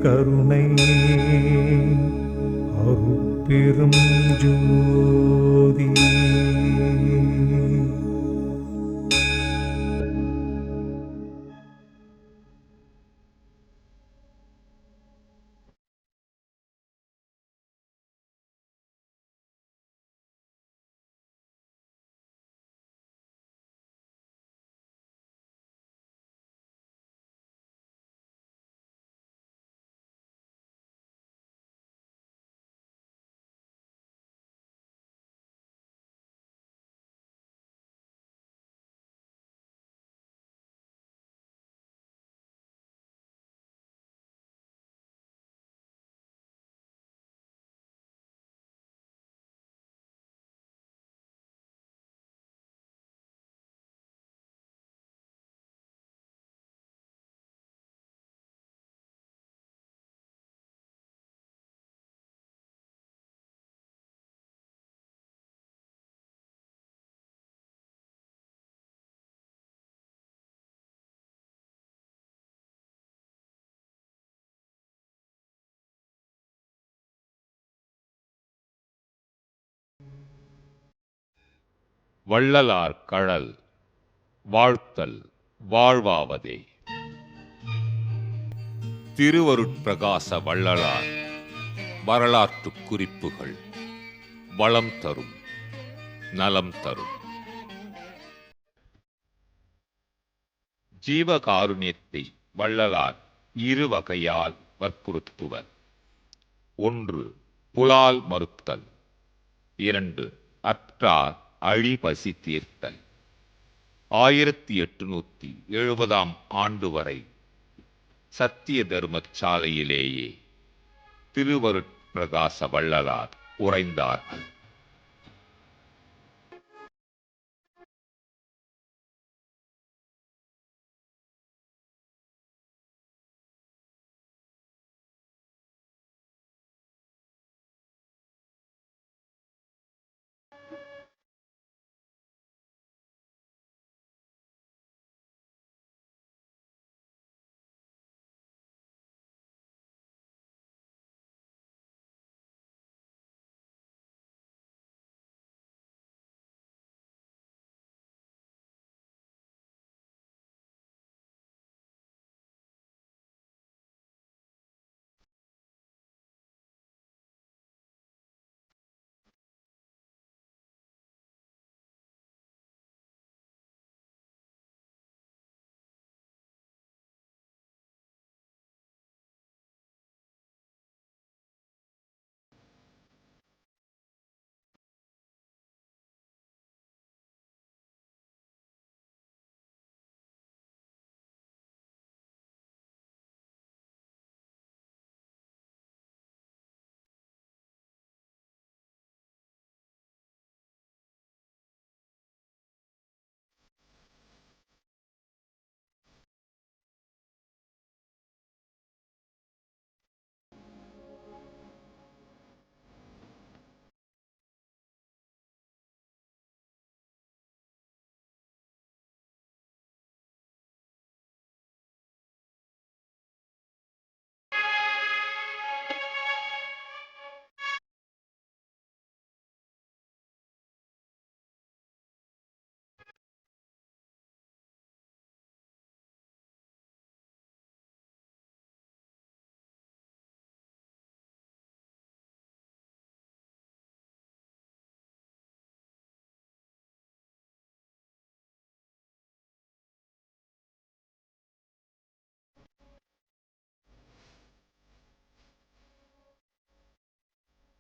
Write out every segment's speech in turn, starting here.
கருணை அருட்பெரும் ஜோதி. வள்ளலார் கழல் வாழ்த்தல் வாழ்வாவதே. திருவருட்பிரகாச வள்ளலார் வரலாற்று குறிப்புகள் வளம் தரும் நலம் தரும். ஜீவகாருண்யத்தை வள்ளலார் இரு வகையால் வற்புறுத்துவர். 1. புலால் மறுத்தல். 2. அற்றார் அழிபசி தீர்த்தல். 1870 ஆண்டு வரை சத்திய தர்மசாலையிலேயே திருவருட்பிரகாச வள்ளலார் உறைந்தார்கள்.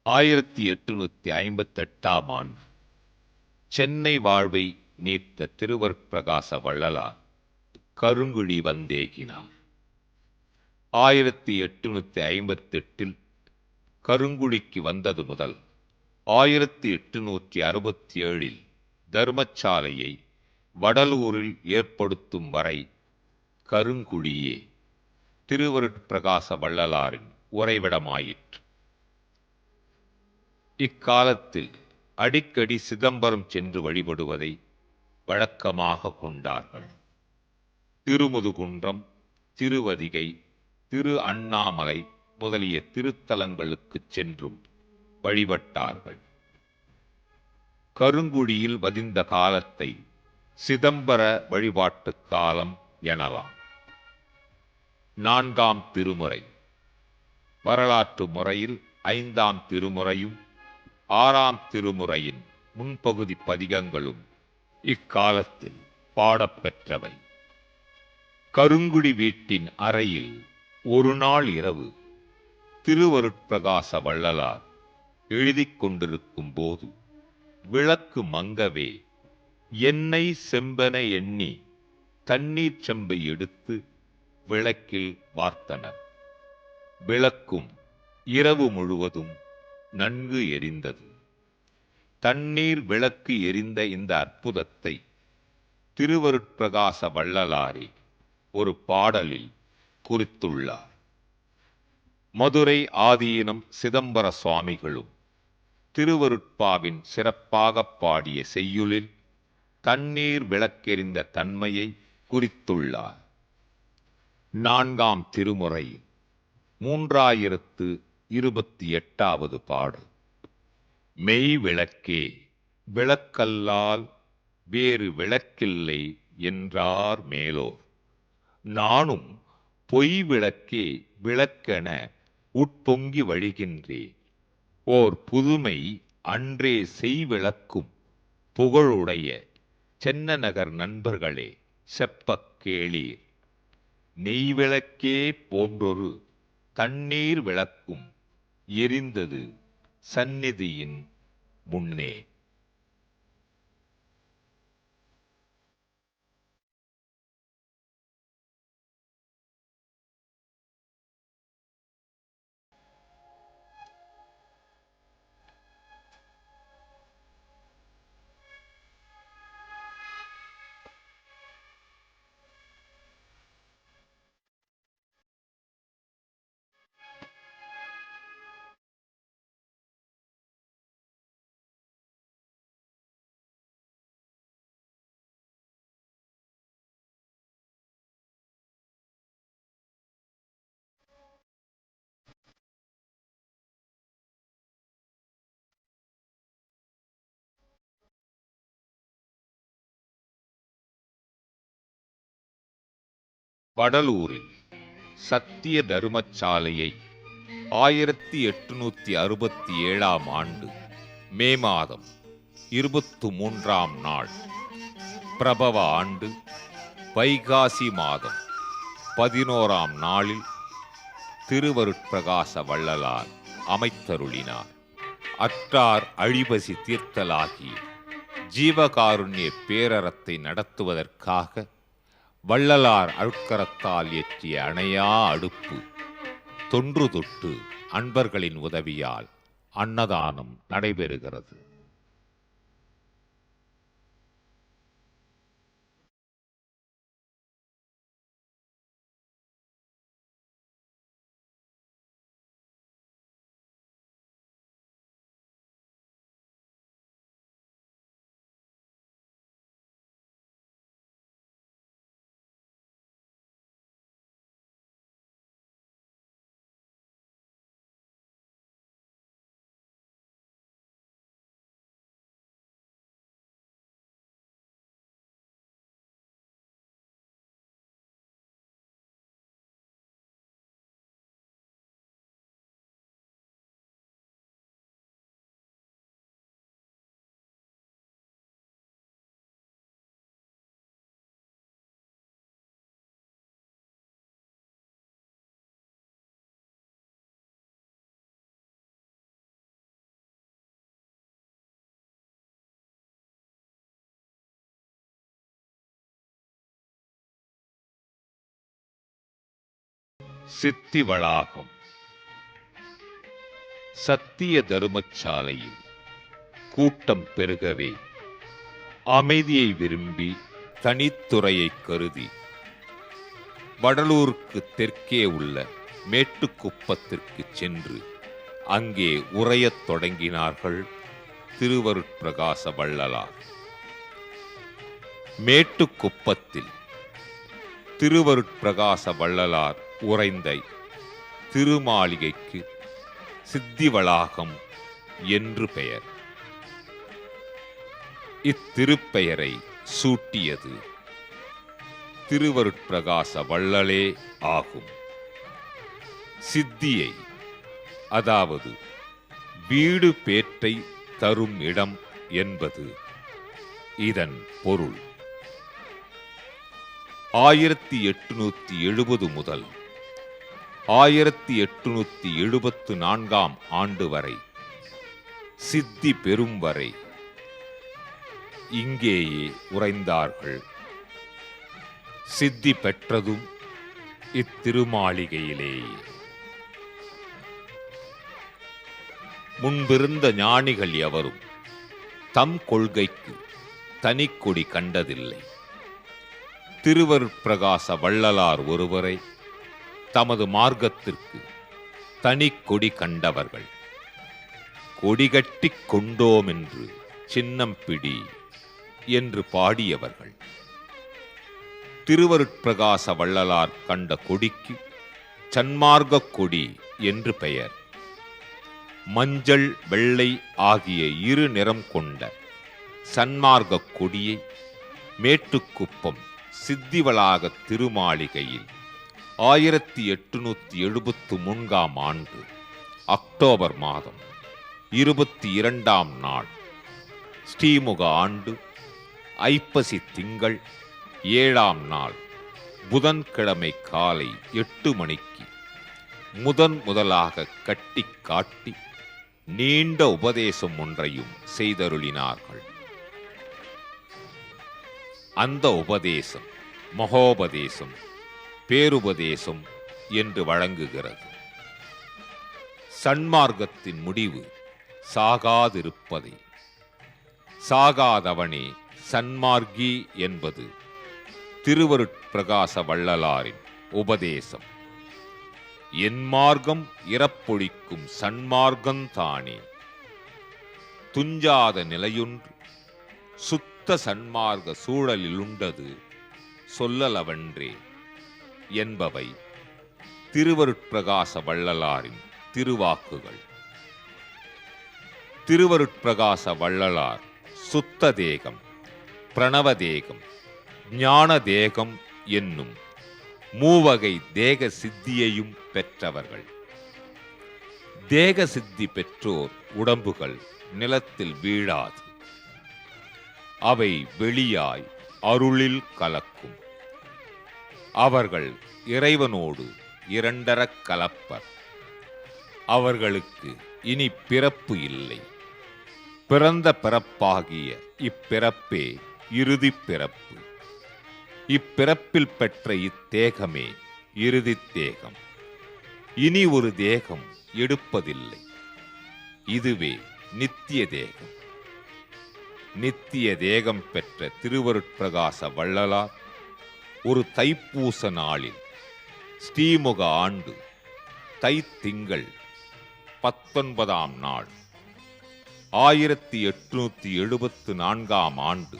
ஆயிரத்தி 858 சென்னை வாழ்வை நீத்த திருவருட்பிரகாச வள்ளலார் கருங்குழி வந்தேகினார். 1858 கருங்குழிக்கு வந்தது முதல் 1867 தர்மசாலையை வடலூரில் ஏற்படுத்தும் வரை கருங்குழியே திருவருட்பிரகாச வள்ளலாரின் உறைவிடமாயிற்று. இக்காலத்தில் அடிக்கடி சிதம்பரம் சென்று வழிபடுவதை வழக்கமாக கொண்டார்கள். திருமுதுகுன்றம், திருவதிகை, திரு அண்ணாமலை முதலிய திருத்தலங்களுக்குச் சென்றும் வழிபட்டார்கள். கருங்குழியில் வதிந்த காலத்தை சிதம்பர வழிபாட்டுக் காலம் எனலாம். 4ஆம் திருமுறை வரலாற்று முறையில் 5ஆம் திருமுறையும் 6ஆம் திருமுறையின் முன்பகுதி பதிகங்களும் இக்காலத்தில் பாடப்பெற்றவை. கருங்குடி வீட்டின் அறையில் ஒரு நாள் இரவு திருவருட்பிரகாச வள்ளலார் எழுதிக் கொண்டிருக்கும் போது விளக்கு மங்கவே எண்ணெய் செம்பென எண்ணி தண்ணீர் செம்பை எடுத்து விளக்கில் வார்த்தனர். விளக்கும் இரவு முழுவதும் நன்கு எரிந்தது. தண்ணீர் விளக்கு எரிந்த இந்த அற்புதத்தை திருவருட்பிரகாச வள்ளலாரே ஒரு பாடலில் குறித்துள்ளார். மதுரை ஆதீனம் சிதம்பர சுவாமிகளும் திருவருட்பாவின் சிறப்பாக பாடிய செய்யுளில் தண்ணீர் விளக்கெரிந்த தன்மையை குறித்துள்ளார். 4ஆம் திருமுறை 3028வது பாடல். மெய் விளக்கே விளக்கல்லால் வேறு விளக்கில்லை என்றார் மேலோர், நானும் பொய் விளக்கே விளக்கென உட்பொங்கி வழிகின்றேன். ஓர் புதுமை அன்றே செய்விளக்கும் புகழுடைய சென்னநகர் நண்பர்களே செப்பக் கேளீர். நெய்விளக்கே போன்றொரு தண்ணீர் விளக்கும் எரிந்தது சந்நிதியின் முன்னே. வடலூரில் சத்திய தருமசாலையை 1867ஆம் ஆண்டு மே மாதம் 23ஆம் நாள் பிரபவ ஆண்டு வைகாசி மாதம் 11ஆம் நாளில் திருவருட்பிரகாச வள்ளலார் அமைத்தருளினார். அற்றார் அழிபசி தீர்த்தலாகிய ஜீவகாருண்ய பேரறத்தை நடத்துவதற்காக வள்ளலார் அருட்கரத்தால் ஏற்றிய அணையா அடுப்பு தொன்று தொட்டு அன்பர்களின் உதவியால் அன்னதானம் நடைபெறுகிறது. சித்தி வளாகம். சத்திய தருமசாலையில் கூட்டம் பெருகவே அமைதியை விரும்பி தனித்துறையை கருதி வடலூருக்கு தெற்கே உள்ள மேட்டுக்குப்பத்திற்கு சென்று அங்கே உரையத் தொடங்கினார்கள் திருவருட்பிரகாச வள்ளலார். மேட்டுக்குப்பத்தில் திருவருட்பிரகாச வள்ளலார் உறைந்த திருமாளிகைக்கு சித்தி வளாகம் என்று பெயர். இத்திருப்பெயரை சூட்டியது திருவருட்பிரகாச வள்ளலே ஆகும். சித்தியை, அதாவது வீடு பேற்றை தரும் இடம் என்பது இதன் பொருள். 1870 முதல் 1874 ஆண்டு வரை சித்தி பெறும் வரை இங்கேயே உறைந்தார்கள். சித்தி பெற்றதும் இத்திருமாளிகையிலேயே. முன்பிருந்த ஞானிகள் எவரும் தம் கொள்கைக்கு தனிக்கொடி கண்டதில்லை. திருவருட்பிரகாச வள்ளலார் ஒருவரை தமது மார்க்கத்திற்கு தனிக்கொடி கண்டவர்கள். கொடிகட்டிக் கொண்டோம் என்று சின்னம் பிடி என்று பாடியவர்கள். திருவருட்பிரகாச வள்ளலார் கண்ட கொடிக்கு சன்மார்க்க கொடி என்று பெயர். மஞ்சள் வெள்ளை ஆகிய இரு நிறம் கொண்ட சன்மார்க்க கொடியை மேட்டுக்குப்பம் சித்திவளாக திருமாளிகையில் 1873 ஆண்டு அக்டோபர் மாதம் 22 நாள் ஸ்ரீமுக ஆண்டு ஐப்பசி திங்கள் 7 நாள் புதன்கிழமை காலை 8 மணிக்கு முதலாக கட்டி காட்டி நீண்ட உபதேசம் ஒன்றையும் செய்தருளினார்கள். அந்த உபதேசம் மகோபதேசம், பேருபதேசம் என்று வழங்குகிறது. சன்மார்க்கத்தின் முடிவு சாகாதிருப்பதே. சாகாதவனே சன்மார்க்கி என்பது திருவருட்பிரகாச வள்ளலாரின் உபதேசம். என் மார்க்கம் இறப்பொழிக்கும் சன்மார்க்கந்தானே. துஞ்சாத நிலையொன்று சுத்த சன்மார்க்க சூழலிலுண்டது சொல்லலவன்றே என்பவை திருவருட்பிரகாச வள்ளலாரின் திருவாக்குகள். திருவருட்பிரகாச வள்ளலார் சுத்த தேகம், பிரணவ தேகம், ஞான தேகம் என்னும் மூவகை தேக சித்தியையும் பெற்றவர்கள். தேக சித்தி பெற்றோர் உடம்புகள் நிலத்தில் வீழாது. அவை வெளியாய் அருளில் கலக்கும். அவர்கள் இறைவனோடு இரண்டரக் கலப்பர். அவர்களுக்கு இனி பிறப்பு இல்லை. பிறந்த பிறப்பாகிய இப்பிறப்பே இறுதிப் பிறப்பு. இப்பிறப்பில் பெற்ற இத்தேகமே இறுதித் தேகம். இனி ஒரு தேகம் எடுப்பதில்லை. இதுவே நித்திய தேகம். நித்திய தேகம் பெற்ற திருவருட்பிரகாச வள்ளலார் ஒரு தைப்பூச நாளில் ஸ்ரீமுக ஆண்டு தைத்திங்கள் 19 நாள் 1874 ஆண்டு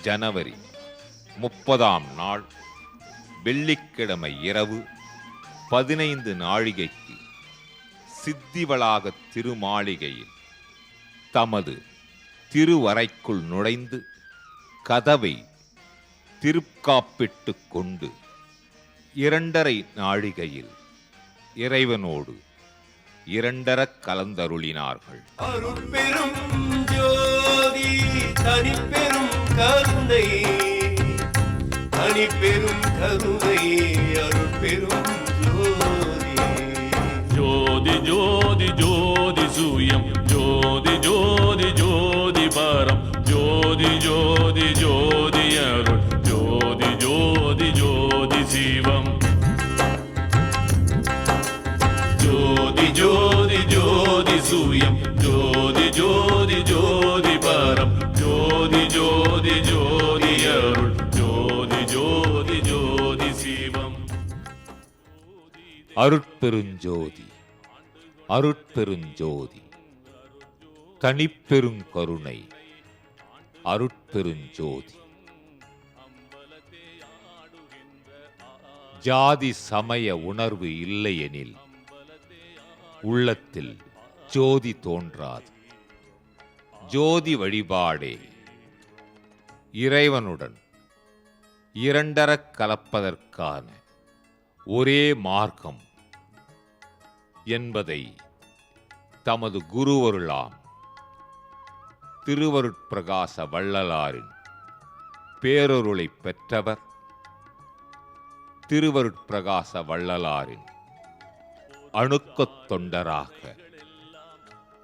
ஜனவரி 30 நாள் வெள்ளிக்கிழமை இரவு 15 நாழிகைக்கு சித்திவளாக திருமாளிகையில் தமது திருவறைக்குள் நுழைந்து கதவை திருக்காப்பிட்டு கொண்டு 2½ நாழிகையில் இறைவனோடு இரண்டரக் கலந்தருளினார்கள். அருட்பெரும் ஜோதி தனிப்பெரும் கருணை, தனிப்பெரும் கருணை அருட்பெரும் ஜோதி. ஜோதி ஜோதி ஜோதி சூயம், ஜோதி ஜோதி ஜோதி பரம், ஜோதி ஜோதி ஜோதி அருள், ஜோதி ஜோதி ஜோதி சிவம். ஜோதி ஜோதி ஜோதி சூயம், ஜோதி ஜோதி ஜோதி பரம், ஜோதி ஜோதி ஜோதி அருள், ஜோதி ஜோதி ஜோதி சிவம். அருட்பெருஞ்சோதி, அருட்பெருஞ்சோதி, தனிப்பெருங்கருணை, அருட்பெருஞ்சோதி. ஜாதி சமய உணர்வு இல்லையெனில் உள்ளத்தில் ஜோதி தோன்றாது. ஜோதி வழிபாடே இறைவனுடன் இரண்டரக் கலப்பதற்கான ஒரே மார்க்கம் என்பதை தமது குருவருளாம் திருவருட்பிரகாச வள்ளலாரின் பேரருளை பெற்றவர் திருவருட்பிரகாச வள்ளலாரின் அணுக்கத் தொண்டராக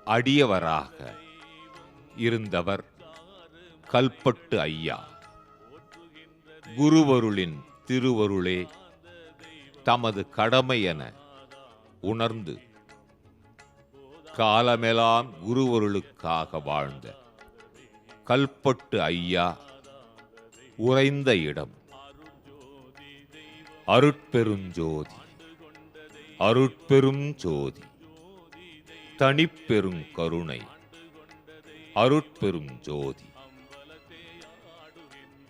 அடியவராக இருந்தவர் கல்பட்டு ஐயா. குருவருளின் திருவருளே தமது கடமை என உணர்ந்து காலமெல்லாம் குருவருளுக்காக வாழ்ந்த கல்பட்டு ஐயா உறைந்த இடம் அருட்பெருஞ்சோதி. அருட்பெரும் ஜோதி, தனிப்பெரும் கருணை, அருட்பெரும் ஜோதி.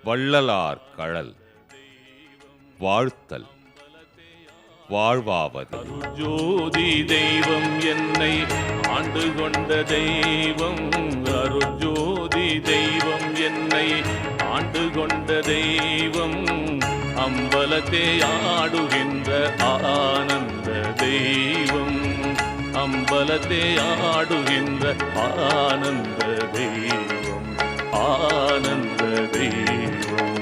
வள்ளலார் கழல் வாழ்த்தல் வாழ்வாவது. ஜோதி தெய்வம் என்னை ஆண்டு கொண்ட தெய்வம், அருஜோதி தெய்வம் என்னை ஆண்டு கொண்ட தெய்வம், அம்பலத்தே ஆடுகின்ற ஆனந்த தெய்வம், அம்பலத்தே ஆடுகின்ற ஆனந்த தெய்வம், ஆனந்த தெய்வம்.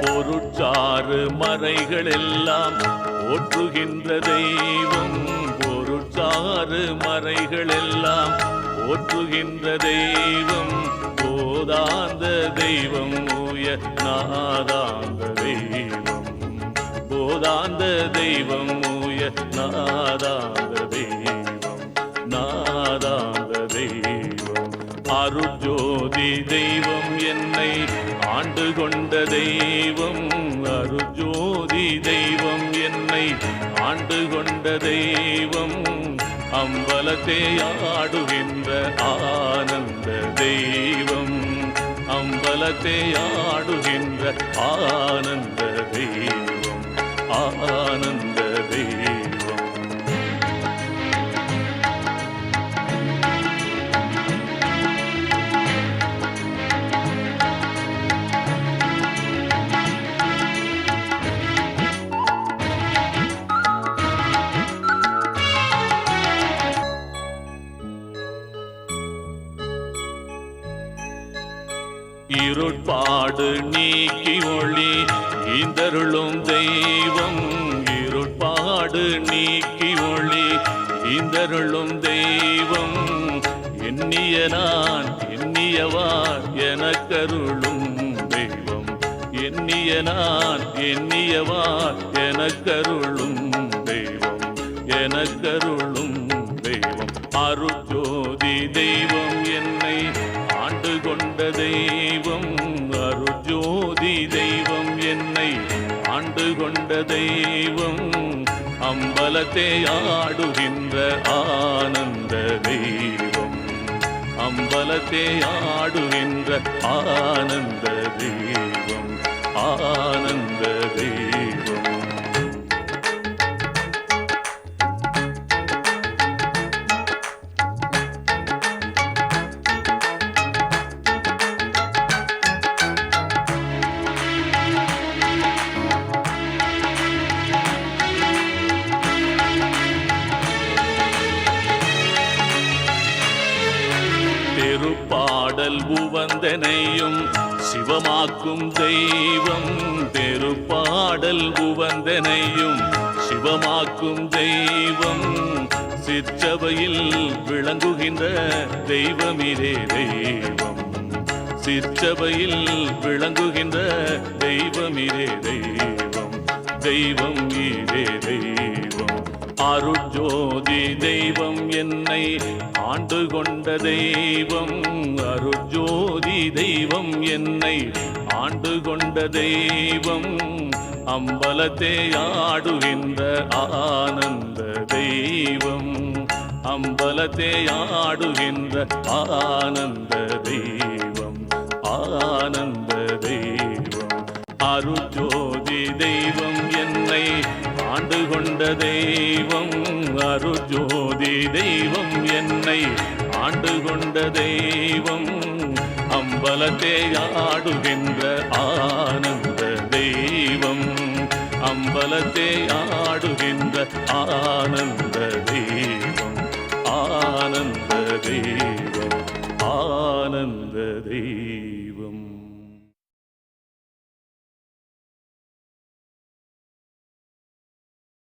பொருட்சாறு மறைகள் எல்லாம் போற்றுகின்ற தெய்வம், பொருட்சாறு மறைகள் எல்லாம் போற்றுகின்ற தெய்வம், போதாந்த தெய்வம் ஊய நாதாந்த தெய்வம், போதாந்த தெய்வம் ஊய நாதாந்த தெய்வம், நாதாந்த தெய்வம். அருஜோதி தெய்வம் என்னை ஆண்டு கொண்ட தெய்வம், அருஜோதி தெய்வம் என்னை ஆண்டு கொண்ட தெய்வம், அம்பலத்தே ஆடுகின்ற ஆனந்த தெய்வம், அம்பலத்தே ஆடுகின்ற ஆனந்த தெய்வம், ஆனந்த தெய்வம். இருட்பாடு நீக்கி ஒளி ஈந்தருளும் தெய்வம், இருட்பாடு நீக்கி ஒளி ஈந்தருளும் தெய்வம், எண்ணிய நான் எண்ணியவார் எனக்கருளும் தெய்வம், எண்ணிய நான் எண்ணியவார் எனக்கருளும் தெய்வம், எனக்கருளும் தெய்வம். அருஜோதி தெய்வம் என்னை ஆண்டு கொண்ட தெய்வம், அருஜோதி தெய்வம் என்னை ஆண்டு கொண்ட தெய்வம், அம்பலத்தே ஆடுகின்ற ஆனந்த தெய்வம், அம்பலத்தே ஆடுகின்ற ஆனந்த தெய்வம், ஆனந்த தெய்வம். திருப்பாடல் உவந்தனையும் சிவமாக்கும் தெய்வம், திருப்பாடல் உவந்தனையும் சிவமாக்கும் தெய்வம், சிற்சபையில் விளங்குகின்ற தெய்வமிரே தெய்வம், சிற்சபையில் விளங்குகின்ற தெய்வமிரே தெய்வம், தெய்வம் இதே தெய்வம். அருஜோதி தெய்வம் என்னை ஆண்டு கொண்ட தெய்வம், அருஜோதி தெய்வம் என்னை ஆண்டு கொண்ட தெய்வம் அம்பலத்தே ஆடுகின்ற ஆனந்த தெய்வம் அம்பலத்தே ஆடுகின்ற ஆனந்த தெய்வம் ஆனந்த தெய்வம் அருஜோதி தெய்வம் என்னை ஆண்டு கொண்ட தெய்வம் அருஜோதி தெய்வம் என்னை ஆண்டு கொண்ட தெய்வம் அம்பலத்தே ஆடுகின்ற ஆனந்த தெய்வம் அம்பலத்தே ஆடுகின்ற ஆனந்த தெய்வம் ஆனந்த தெய்வம்